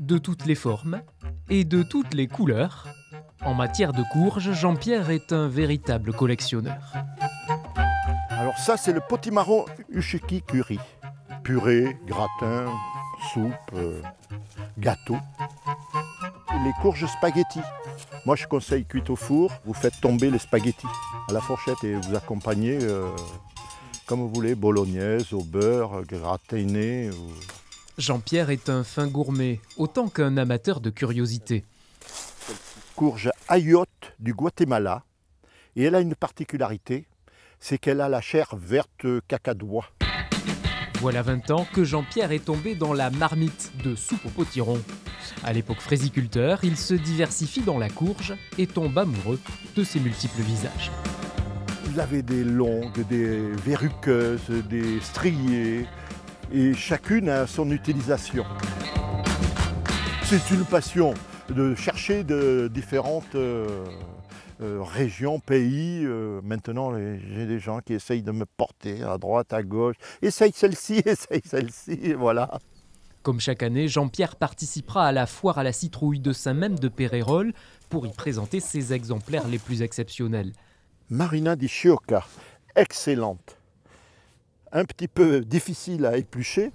de toutes les formes et de toutes les couleurs. En matière de courges, Jean-Pierre est un véritable collectionneur. Alors ça, c'est le potimarron ushiki curry. Purée, gratin, soupe, gâteau. Les courges spaghettis. Moi, je conseille cuites au four. Vous faites tomber les spaghettis à la fourchette et vous accompagnez comme vous voulez, bolognaise, au beurre, gratiné. Jean-Pierre est un fin gourmet, autant qu'un amateur de curiosités. Courge ayotte du Guatemala. Et elle a une particularité, c'est qu'elle a la chair verte cacadois. Voilà 20 ans que Jean-Pierre est tombé dans la marmite de soupe au potiron. À l'époque fraisiculteur, il se diversifie dans la courge et tombe amoureux de ses multiples visages. Vous avez des longues, des verruqueuses, des striées, et chacune a son utilisation. C'est une passion de chercher de différentes régions, pays. Maintenant, j'ai des gens qui essayent de me porter à droite, à gauche. Essaye celle-ci, voilà. Comme chaque année, Jean-Pierre participera à la foire à la citrouille de Saint-Même de Pérérols pour y présenter ses exemplaires les plus exceptionnels. Marina di Chioca, excellente. Un petit peu difficile à éplucher.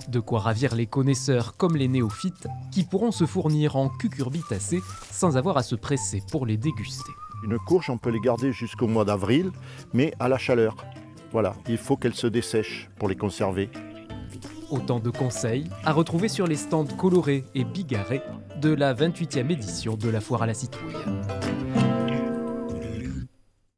De quoi ravir les connaisseurs comme les néophytes qui pourront se fournir en cucurbitacées sans avoir à se presser pour les déguster. Une courge, on peut les garder jusqu'au mois d'avril, mais à la chaleur. Voilà, il faut qu'elles se dessèchent pour les conserver. Autant de conseils à retrouver sur les stands colorés et bigarrés de la 28e édition de la foire à la citrouille.